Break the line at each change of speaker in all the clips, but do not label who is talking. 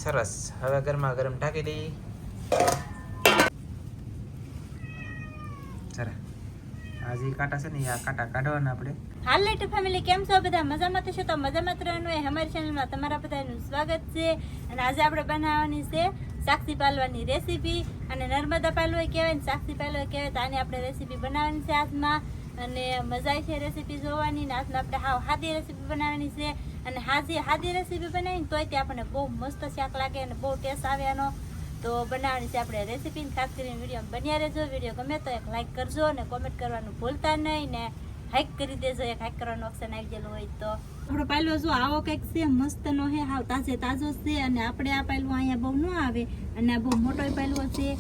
સરસ. હવે ગરમા ગરમ ઢાંકી દઈએ. જરા આજે કાંટા છે ને આ કાંટા કાઢવાના આપણે.
હાલ ટુ ફેમિલી કેમ છો બધા? મજામાં તો છો તો મજામાં રહેવાનું હોય. અમારી ચેનલમાં તમારા બધાનું સ્વાગત છે. અને આજે આપણે બનાવવાની છે સાક્ષી પાલવાની રેસીપી. અને નર્મદા પાલવો કહેવાય ને સાક્ષી પાલવો કહેવાય. તો આની આપણે રેસીપી બનાવવાની છે આજમાં. અને મજા આવી છે રેસીપી જોવાની. ને આજમાં આપણે હાવ સાદી રેસીપી બનાવવાની છે. અને સાદી રેસીપી બનાવીને તોય તે આપણને બહુ મસ્ત શાક લાગે અને બહુ ટેસ્ટ આવે એનો. તો બનાવવાની છે આપણે રેસીપી. ખાસ કરીને વિડીયો બન્યા રહેજો. વિડીયો ગમે તો એક લાઈક કરજો અને કોમેન્ટ કરવાનું ભૂલતા નહીં. ને હાઈક કરી દેજો. એક હાઈક કરવાનું ઓપ્શન આવી ગયેલું હોય તો. આપણો પાયલો જો આવો કંઈક છે મસ્ત નો હે હાવ તાજો છે. અને આપણે આ પાયલો અહીંયા બહુ ન આવે. અને આ બહુ મોટો પાયલો છે.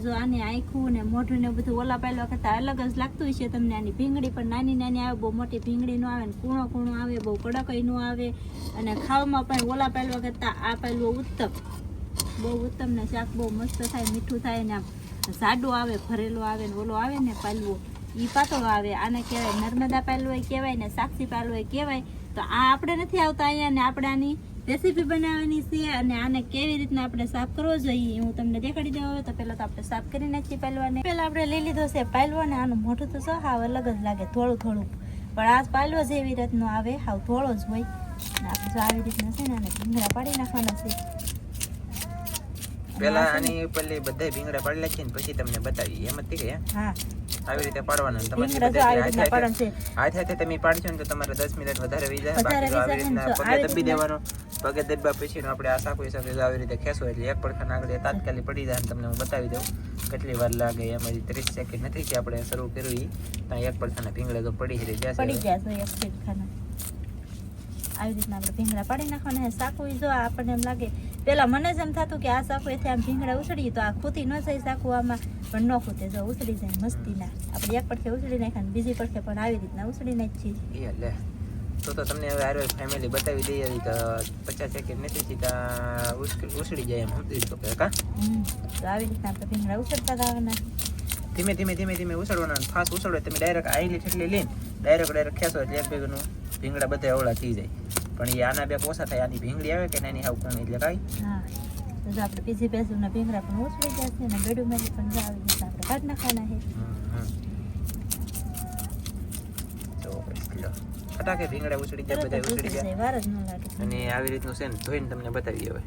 જો આની આંખું ને મોઢું ને બધું ઓલા પાયલો કરતા અલગ જ લાગતું હોય છે તમને. આની ભીંગડી પણ નાની નાની આવે. બહુ મોટી ભીંગડી ન આવે ને કૂણો આવે. બહુ કડકઈ ન આવે. અને ખાવામાં પણ ઓલા પાયલો કરતા આ પાયલો ઉત્તમ, બહુ ઉત્તમ ને શાક બહુ મસ્ત થાય, મીઠું થાય ને આમ જાડો આવે, ભરેલો આવે ને ઓલો આવે ને પાલવો ઈ પાતળો આવે. આને કહેવાય નર્મદા પાલવો કહેવાય ને સાક્ષી પાલવો કહેવાય. તો આ આપણે નથી આવતા અહીંયા ને આપણે આની રેસીપી બનાવવાની છે. અને આને કેવી રીતના આપણે સાફ કરવો જોઈએ હું તમને દેખાડી દઉં. હવે તો પહેલા તો આપણે સાફ કરી નાખીએ પાલવાને. પહેલા આપણે લઈ લીધો છે પાલવો ને આનું મોઢું તો જો હાવ અલગ જ લાગે, થોડું પણ આ પાલવો જેવી રીતનો આવે હાવ થોડો જ હોય. ને આપણે જો આવી રીતના છે ને આને ભીંગડા પાડી નાખવાના છે.
પેલા આની ઉપરલી બધા ભીંગડા પાડી નાખીએ ને પછી તમને બતાવીએ. એમ જ કે
હા
આવી રીતે પાડવાનું. હાથ હાથે તમે પાડશો ને તો તમારે 10 મિનિટ વધારે વી જાય. બાકી આવી રીતના પગે દબી દેવાનો. પગે દબ્યા પછી આપણે આ સાકુ સાથે આવી રીતે ખેંચો એટલે એક પડખાના આગળ તાત્કાલિક પડી જાય. તમને હું બતાવી દઉં કેટલી વાર લાગે. એમાંથી 30 સેકન્ડ નથી કે આપણે શરૂ કર્યું ત્યાં એક પડખાના ભીંગડા તો પડી જશે.
આવી રીતના આપણે ભીંગડા પાડી નાખવાના. સાકુ જો આપણને એમ લાગે પેલા મને જ એમ થતું કે આ સાકુ એથી આમ ભીંગડા ઉછળી તો આ ખૂતી ન જાય સાકુ આમાં, પણ ન ખૂતે જો ઉછળી જાય મસ્તીના. આપણે એક પડખે ઉછળી નાખ્યા બીજી પડખે પણ આવી રીતના ઉછળી નાખીએ.
લે તો તમને હવે આરો ફેમિલી બતાવી દઈએ તો 50 સેકન્ડ નથી સીધા ઉછળી જાય એમ સમજી શકો કા.
તો આવી રીતના આપણે ભીંગડા ઉછળતા જવાના.
ધીમે ધીમે ઉછળવાના. ફાસ્ટ ઉછળો તમે ડાયરેક્ટ આઈલી છેટલી લઈને ડાયરેક્ટ ખેંચો એટલે એક ભેગનું ભીંગડા બધા અવળા થઈ જાય. પણ એ આના બે પોસા થાય. આની ભીંગડી આવે કે નાની હાવ કોણ એટલે કાંઈ. હા તો આપણે બીજી બેસુના ભીંગડા પણ ઉછળી જશે ને બેડુમાંથી પણ આવી રીતે આપણે કાઢી નાખવાના છે. ફટાકે ભીંગડા ઉછળી જાય, બધા ઉછળી જાય, વાર જ ન લાગે. અને આવી રીતનું છે ને ધોઈને તમને બતાવી હવે.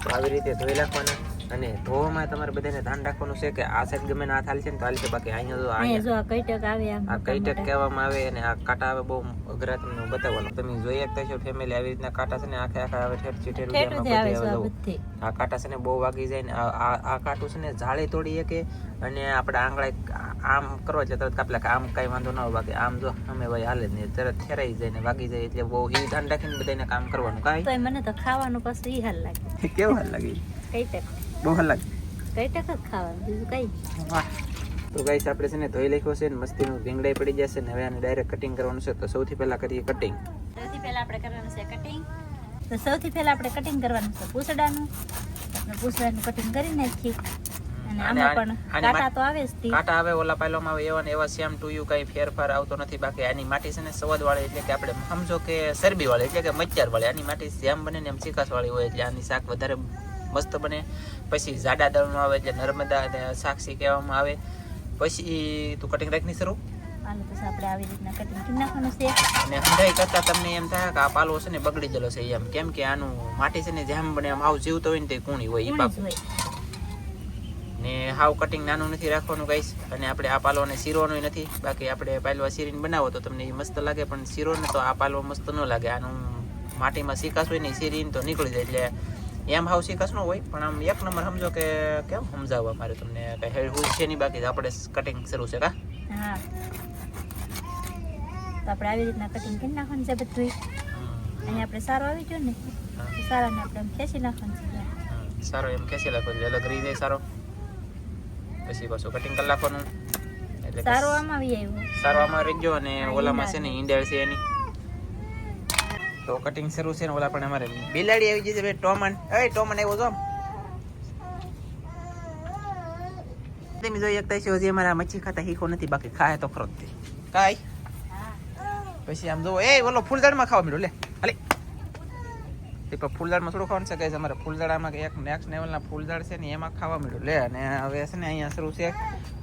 તો આવી રીતે ધોઈ નાખવાના. અને ધોવામાં તમારે બધાને ધ્યાન રાખવાનું છે કે આ સાઈડ ગમે ના થાલ છે ને તો હાલ છે. બાકી અહીંયા જો આ કઈટક આવે, આ કઈટક કહેવામાં આવે. અને આ કાંટા આવે બહુ અઘરા તમને બતાવવાનું. તમે જોઈ શકતા છો ફેમિલી આવી રીતના કાંટા છે ને આખા આવે ઠેર ચીટેર આ કાંટા છે ને બહુ વાગી જાય ને આ કાંટું છે ને જાળી તોડી શકે. અને આપણે આંગળા આમ કરો એટલે તરત કાપલા કે આમ કઈ વાંધો ના હોય. બાકી આમ જો અમે ભાઈ હાલે જ નહીં, તરત ઠેરાઈ જાય ને વાગી જાય. એટલે બહુ એ ધ્યાન રાખીને બધાને કામ કરવાનું. કાંઈ મને તો ખાવાનું પછી ઈ હાલ લાગે. કેવું હાલ લાગે? કઈટક બહુ હાલ લાગે. કઈટક જ ખાવાનું, બીજું કઈ. વાહ. તો ગાઈસ આપણે છે ને ધોઈ લખ્યો છે ને મસ્તીનું ભીંગડાઈ પડી જશે ને હવે આને ડાયરેક્ટ કટિંગ કરવાનું છે. તો સૌથી પહેલા કરીએ કટિંગ. સૌથી પહેલા આપણે કરવાનું છે કટિંગ છે પૂછડાનું. આપણે પૂછડાનું કટિંગ કરી નાખીએ. અને આમાં પણ કાંટા તો આવે જ. કાંટા આવે ઓલા પાયલોમાં આવે એવા ને એવા સેમ ટુ યુ કઈ ફેરફાર આવતો નથી. બાકી આની માટી છે ને સ્વાદ વાળી એટલે કે આપણે સમજો કે ચરબી વાળી એટલે કે મચ્ચાર વાળી. આની માટી જેમ બને ને એમ ચીકાસ વાળી હોય એટલે આની શાક વધારે મસ્ત બને. પછી જાડા દળનું આવે એટલે નર્મદા અને સાક્ષી કહેવામાં આવે. પછી તું કટિંગ રાખની શરૂ પછી આપણે આવી રીતના કટિંગ કરી નાખવાનું છે. અને હંધાઈ કરતા તમને એમ થાય કે આ પાલો છે ને બગડી ગયેલો છે એમ. કેમ કે આનું માટી છે ને જેમ બને એમ હાવ જીવતો હોય ને તે કૂણી હોય એ પાક ને હાવ કટિંગ નાનું નથી રાખવાનું ગાઈસ. અને આપણે આ પાલવાને શીરવાનું નથી. બાકી આપણે પાલવા શીરીને બનાવો તો તમને એ મસ્ત લાગે. પણ શીરો ને તો આ પાલવો મસ્ત ન લાગે. આનું માટીમાં શીકાશ હોય ને શીરીને તો નીકળી જાય. એટલે એમ હાવ શીકાશ ન હોય પણ આમ એક નંબર સમજો કે કેમ સમજાવવા મારે તમને કઈ હેડ હોય છે નહીં. બાકી આપણે કટિંગ શરૂ છે કા. હા તો આપણે આવી રીતના કટિંગ કરી નાખવાનું છે બધું. અહીંયા આપણે સારો આવી ગયો ને સારાને આપણે એમ ખેંચી નાખવાનું છે. સારો એમ ખેંચી નાખવાનું એટલે અલગ રહી જાય સારો. પછી પાછું કટિંગ કરી નાખવાનું એટલે સારો આમાં આવી આવ્યો. સારો આમાં રહી ગયો. અને ઓલામાં છે ને ઈંડેળ છે એની. તો કટિંગ શરૂ છે ને ઓલા પણ અમારે બિલાડી આવી જશે ભાઈ. ટોમન ટોમન આવ્યો છો. તમે જોઈ શકતા છો હજી અમારા મચ્છી ખાતા શીખો નથી. બાકી ખાય તો ખરો જ કાંઈ. પછી આમ જોવો એ ઓલો ફૂલદાનમાં ખાવા મળ્યો લે હાલે
તે પણ ફૂલદાળમાં થોડું ખાવાનું છે કે અમારે ફૂલદાળામાં એક નેક્સ્ટ લેવલના ફૂલદાળ છે ને એમાં ખાવા મળ્યું લે. અને હવે છે ને અહીંયા શરૂ છે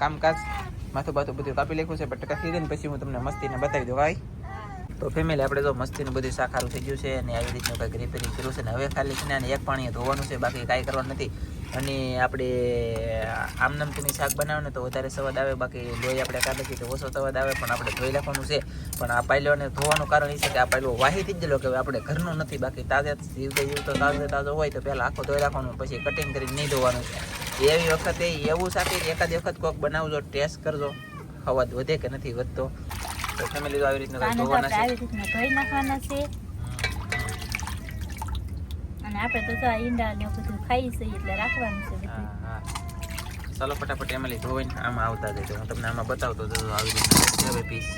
કામકાજ. માથું બાથું બધું કાપી લખ્યું છે બટાકા ખીરીને પછી હું તમને મસ્તીને બતાવી દઉં. ભાઈ તો ફેમિલી આપણે જો મસ્તીનું બધું સાખારું થઈ ગયું છે અને આવી રીતનું કંઈક રિપેરિંગ કર્યું છે ને હવે ખાલી છે ને એક પાણીએ ધોવાનું છે, બાકી કાંઈ કરવાનું નથી. અને આપણે આમનામ તમે શાક બનાવો ને તો વધારે સ્વાદ આવે, બાકી લોહી આપણે કાઢી તો ઓછો સ્વાદ આવે. પણ આપણે ધોઈ નાખવાનું છે. પણ આ પાયલોને ધોવાનું કારણ એ છે કે આ પાયલો વાહી થઈ ગયેલો કે આપણે ઘરનું નથી, બાકી તાજે જીવ તો તાજો હોય તો પહેલાં આખો ધોઈ રાખવાનું, પછી કટિંગ કરીને નહીં ધોવાનું. એવી વખતે એવું શાક એકાદ વખત કોક બનાવજો, ટેસ્ટ કરજો, સ્વાદ વધે કે નથી વધતો. તો ફેમિલી તો આવી રીતના ધોવાના છે,
આવી રીતના ધોઈ નાખવાના છે. અને આપણે તો ઈંડા ને બધું ખાઈ છે એટલે રાખવાનું છે બધું.
ચાલો ફટાફટ એમાં ધોઈને આમાં આવતા જાય તો હું તમને આમાં બતાવતો હતો. આવી રીતના હવે પીસ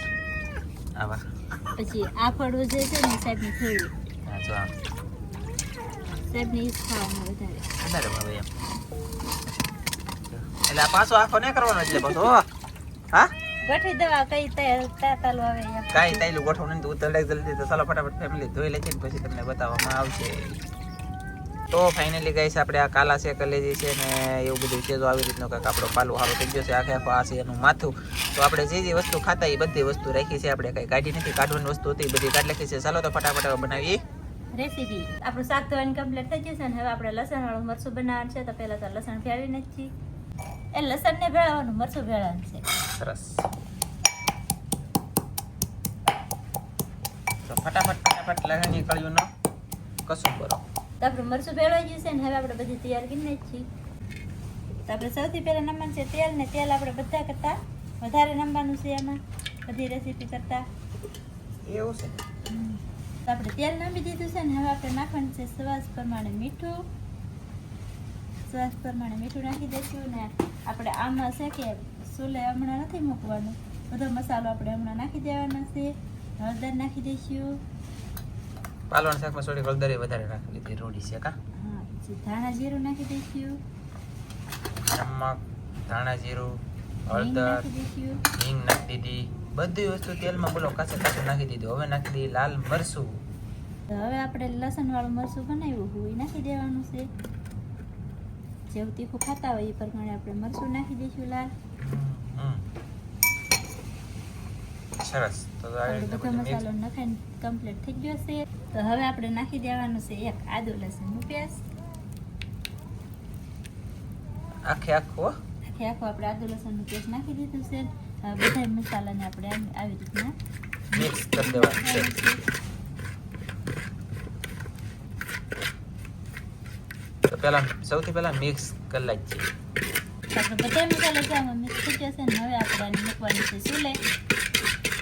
આવા
પછી આ ફળો જે છે ને સાહેબ ની થોડી
જો આમ
સાહેબ ને ખાવાનું વધારે
ભાવે એમ. એટલે આ પાછો આખો નહીં કરવાનો એટલે પાછો હા
ગઠી દવા કઈ તાતાલો આવે એમ
કાંઈ તાઈલું ગોઠવણ નથી ઉતર જલ્દી. તો ચાલો ફટાફટ ફેમિલી ધોઈ લે છે ને પછી તમને બતાવવામાં આવશે. તો ફાઇનલી ગાઈસ આપણે આ કાલા છે, કલેજી છે ને એવું બધું છે. જો આવી રીતનો કંઈક આપણો પાલું સારો થઈ ગયો છે. આખે આખો આ છે એનું માથું. તો આપણે જે વસ્તુ ખાતા એ બધી વસ્તુ રાખી છે, આપણે કંઈ કાઢી નથી. કાઢવાની વસ્તુ હતી બધી કાઢી નાખી છે. ચાલો તો ફટાફટ બનાવીએ
રેસીપી. આપણું શાક ધોવાનું કમ્પ્લીટ થઈ ગયું છે ને હવે આપણે લસણ વાળું મરચું બનાવવાનું છે. તો પહેલા તો લસણ ભેળવી નથી, એ લસણ ને ભેળવવાનું, મરચું ભેળવવાનું છે.
સરસ. તો ફટાફટ લહેણી કળિયું નો કશું કરો.
તો આપણું મરચું ભેળવાઈ ગયું છે ને હવે આપણે બધી તૈયાર કરી નાખીએ. તો આપણે સૌથી પહેલાં નમવાનું છે તેલ, ને તેલ આપણે બધા કરતાં વધારે નમવાનું છે એમાં, બધી રેસીપી કરતાં
એવું છે.
તો આપણે તેલ નાખી દીધું છે ને હવે આપણે નાખવાનું છે સ્વાદ પ્રમાણે મીઠું. સ્વાદ પ્રમાણે મીઠું નાખી દઈશું. ને આપણે આમાં છે કે સોલે હમણાં નથી મૂકવાનું, બધો મસાલો આપણે હમણાં નાખી દેવાનો છે. હળદર નાખી દઈશું.
પાલવણ શાકમાં થોડી હળદર વધારે નાખી દીધી, રોડી છે કા.
હા, પછી ધાણા જીરું નાખી દઈશું.
નમક, ધાણા જીરું,
હિંગ
હળદર,
નાખી દઈશું.
હિંગ નાખી દીધી. બધી વસ્તુ તેલમાં બોલો કાચે નાખી દીધું. હવે નાખી દઈએ લાલ મરચું.
તો હવે આપણે લસણ વાળું મરચું બનાવ્યું હોય એ નાખી દેવાનું છે. જેવું તીખું ખાતા હોય એ પ્રમાણે આપણે મરચું નાખી દઈશું લાલ.
સરસ. તો
બધો મસાલો નખાઈને કમ્પ્લીટ થઈ ગયો છે. તો હવે આપણે નાખી દેવાનું છે એક આદુ લસણનું પેસ્ટ.
આખે આખો
આપણે આદુ લસણનું પેસ્ટ નાખી દીધું છે. બધા મસાલાને આપણે આવી રીતના
મિક્સ કરી દેવાનું છે. તો સૌથી પહેલા મિક્સ કરી નાખીએ.
આપણે બધા મસાલા જામાં મિક્સ થઈ જશે ને હવે આપણે આને મૂકવાનું છે ચૂલે.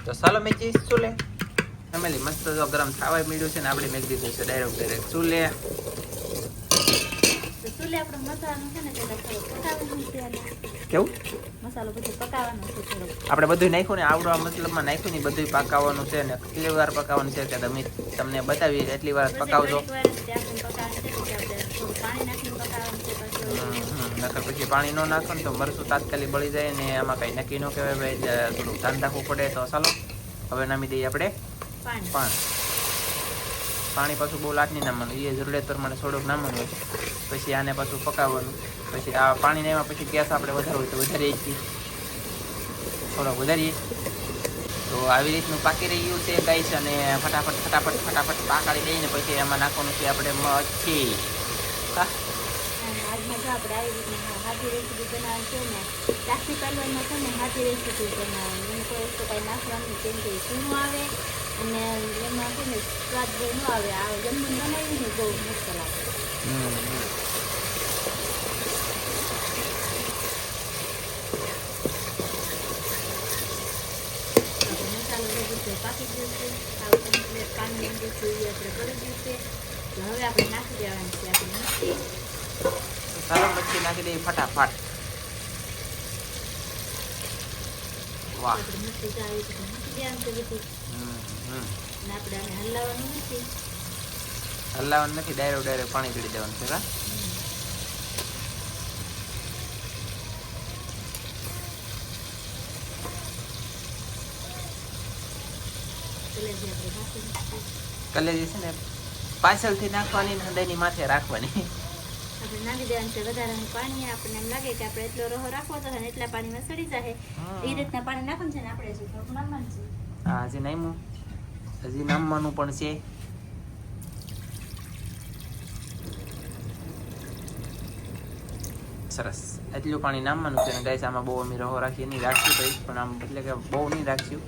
તો ચાલો મેચી ચૂલે. ફેમિલી મસ્ત જો ગરમ થવા મળ્યું છે ને આપણે મેક દીધું છે ડાયરેક્ટ ચૂલે.
તો ચૂલે આપણે મસાલો છે ને પેલા થોડો પકાવવાનું છે.
કેવું
મસાલો બધું પકાવવાનો છે થોડો.
આપણે બધું નાખ્યું ને આવડો મતલબમાં નાખ્યું ને બધું પકાવવાનું છે ને કેટલી વાર પકાવવાનું છે કે તમે તમને બતાવી એટલી વાર પકાવજો. પછી પાણી ન નાખો ને તો મરચું તાત્કાલિક બળી જાય ને એમાં કઈ નક્કી ન કહેવાય ભાઈ, થોડું ધ્યાન રાખવું પડે. તો ચાલો હવે નામી દઈએ આપણે પાણી પાછું બહુ લાટ નહીં નામવાનું, એ જરૂરિયાત પ્રમાણે થોડુંક નામવાનું હોય. પછી આને પાછું પકાવવાનું. પછી આ પાણી નાખ્યા પછી ગેસ આપણે વધારવું હોય તો વધારીએ છીએ, થોડોક વધારીએ. તો આવી રીતનું પાકી રહ્યું છે ગાઈસ. અને ફટાફટ પાકાડી દઈએ ને પછી એમાં નાખવાનું છે આપણે મચ્છી.
આપણે આવી રીતના હાથી રેસીપી બનાવવાની છે ને સાક્ષી પાલવનમાં છે ને હાથી રેસીપી બનાવવાની. એને કોઈ વસ્તુ કાંઈ નાખવાનું કેમ કે સૂનું આવે અને એમાં છે ને સ્વાદ બહુ ન આવે. આ જમવાનું બનાવ્યું ને બહુ મસ્ત લાગે. મસાલો બધું પાકી ગયો છે. આવું કમ્પ્લેટ પાણી નાખ્યું છે એ આપણે કરી દીધું છે. હવે આપણે નાખી દેવાની છે આપણી મચ્છી.
ચાલો મચ્છી નાખી દઈએ ફટાફટ. વાહ,
મચ્છી આવી રીતે મૂકી દેવાનું છે બધું. અને આપણે આને હલાવવાનું નથી,
ડાયરેક્ટ પાણી પીડી દેવાનું છે. કલેજી છે ને પાછળથી નાખવાની ને હૃદયની માથે રાખવાની.
આપણે નાખી દેવાનું છે વધારાનું પાણી. આપણને એમ લાગે કે આપણે એટલો રहो રાખવો તો ને એટલા પાણીમાં સડી જાય. એ રીતના પાણી નાખવાનું છે ને આપણે હજી થોડુંક નાખવાનું છે.
હા હજી નામ્યું, હજી નામવાનું પણ છે. સરસ, એટલું પાણી નામવાનું છે ને ગાઈસ. આમાં બહુ અમે રહો રાખીએ નહીં, રાખશું તો પણ આમ એટલે કે બહુ નહીં રાખશું,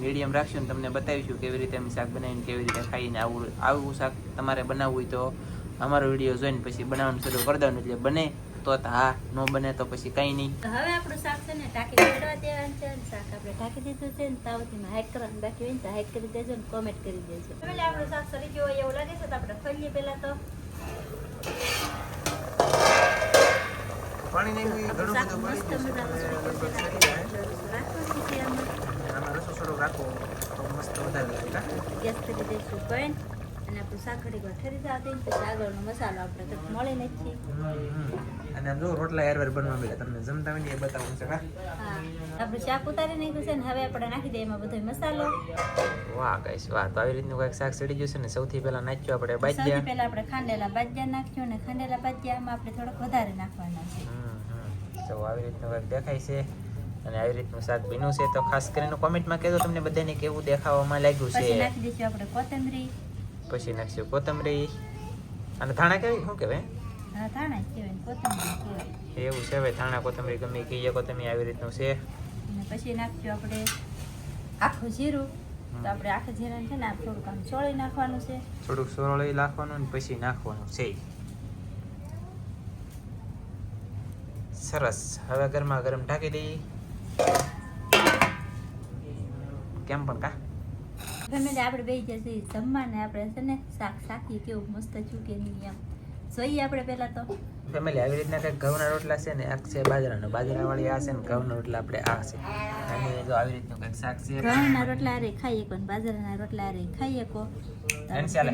મીડિયમ રાખશું ને તમને બતાવીશું કેવી રીતે અમે શાક બનાવીને કેવી રીતે ખાઈને. આવું શાક તમારે બનાવવું હોય તો અમારો વિડીયો જોઈને પછી બનાવવાનું શરૂ કરી દેવાનું. એટલે બને તો હા, ન બને તો પછી કંઈ નહીં.
હવે આપણું શાક છે ને ઢાંકી ચડવા દેવાનું છે. શાક આપણે ઢાંકી દીધું છે ને તાવતીમાં હાઈટ કરવાનું બાકી હોય ને તો હાઈટ કરી દેજો ને કોમેન્ટ કરી દેજો. એટલે આપણું શાક સરી ગયું હોય એવું લાગે છે તો આપણે ખોલીએ પહેલા તો.
પાણી નહીં ઘણું
શાક
બધું
મસ્ત મજાનું સરી ગયું છે. રાખવાનું છે આમાં.
આમાં રસો થોડો રાખો તો મસ્ત વધારે લાગે કા.
ગેસ કરી દઈશું બંધ અને આપણું શાક ઘડીક વાર ઠરી જવા દઈએ પછી આગળનો મસાલો આપણે તો મળી નથી.
અને આમ જો રોટલા યાર બનવા મળ્યા તમને જમતા હોય ને એ બતાવું છે કા.
હા, આપણું શાક ઉતારી નાખ્યું છે ને હવે આપણે નાખી દઈએ એમાં બધો મસાલો.
વાહ ગાઈસ વાહ, તો આવી રીતનું કંઈક શાક સડી ગયું છે ને. સૌથી પહેલા નાખ્યું આપણે
સૌથી
બાજ્યા.
પહેલા આપણે ખાંડેલા બાજ્યા નાખ્યું ને ખાંડેલા બાજ્યામાં આપણે થોડોક વધારે નાખવાના છે.
તો આવી રીતનું કંઈક દેખાય છે અને આવી રીતનું શાક બન્યું છે. તો ખાસ કરીને કોમેન્ટમાં કહેજો તમને બધાને કેવું દેખાવામાં લાગ્યું
પછી
છે.
નાખી દઈશું આપણે કોથમરી.
પછી નાખશું કોથમરી અને ધાણા કેવી શું કહેવાય?
હા, ધાણા જ કહેવાય ને કોથમરી કહેવાય.
એવું છે હવે ધાણા કોથમરી ગમે કહીએ કોથમરી આવી રીતનું છે.
અને પછી નાખશું આપણે આખું જીરું. તો આપણે આખા જીરાને છે ને આ થોડુંક આમ ચોળી નાખવાનું છે.
થોડુંક સોરળી નાખવાનું ને પછી નાખવાનું છે. સરસ, હવે ગરમા ગરમ ઢાંકી દઈ. કેમ પણ કા
ફેમિલી આપણે બે જશે જમવાને આપણે છે ને શાક શાકીએ કેવું મસ્ત ચૂકે નહીં એમ જોઈએ આપણે પહેલા તો.
ફેમિલી આવી રીતના કંઈક ઘઉંના રોટલા છે ને એક છે બાજરાનો, બાજરાવાળી આ છે ને ઘઉંના રોટલા આપણે આ છે. અને જો આવી રીતનું કંઈક શાક છે.
ઘઉંના રોટલા હારે ખાઈએ કો ને બાજરાના રોટલા હારે ખાઈએ કો.
એમ ચાલે.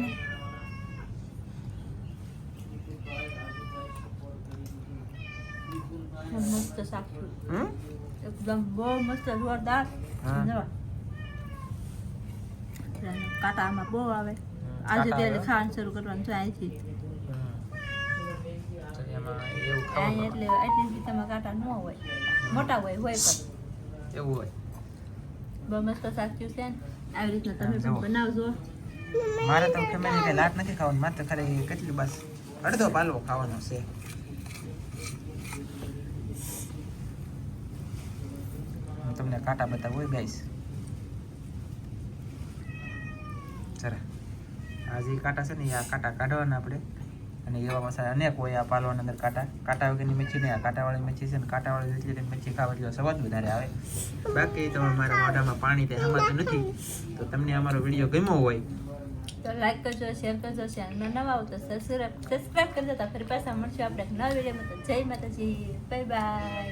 મસ્ત શાક છે એકદમ બહુ મસ્ત જોરદાર.
હા.
જો કાંટા આમાં બહુ આવે. આજે ત્યારે ખાવાનું શરૂ કરવાનું છે અહીંથી.
તો એમાં એવું
અહીં
ખાવાનું
એટલે એટલી રીતમાં કાંટા ન હોય, મોટા હોય પણ
એવું હોય.
બહુ મસ્ત શાક થયું છે ને. આવી રીતના તમે
જુઓ.
પણ બનાવજો.
મારે તો ફેમિલી કઈ લાટ નથી ખાવાનું, મારે તો ખાલી કેટલી બસ અડધો પાલવો ખાવાનો છે. હું તમને કાંટા બતાવું હોય ગાઈસ. જરા આ જે કાંટા છે ને એ આ કાંટા કાઢવાના આપણે. અને એવા મસાલા અનેક હોય આ પાલવાના અંદર કાંટા. કાંટા વગરની મચ્છી નહીં, આ કાંટાવાળી મચ્છી છે ને કાંટાવાળી જેટલી મચ્છી ખાવ એટલો સ્વાદ વધારે આવે. બાકી તો મારા મોઢામાં પાણી તે હમાતું નથી. તો તમને અમારો વિડીયો ગમ્યો હોય
તો લાઈક કરજો, શેર કરજો, ચેનલમાં નવા આવો તો સબસ્ક્રાઇબ કરજો. તો ફરી પાછા મળશું આપણે એક નવા વિડીયોમાં. તો જય માતાજી, બાય બાય.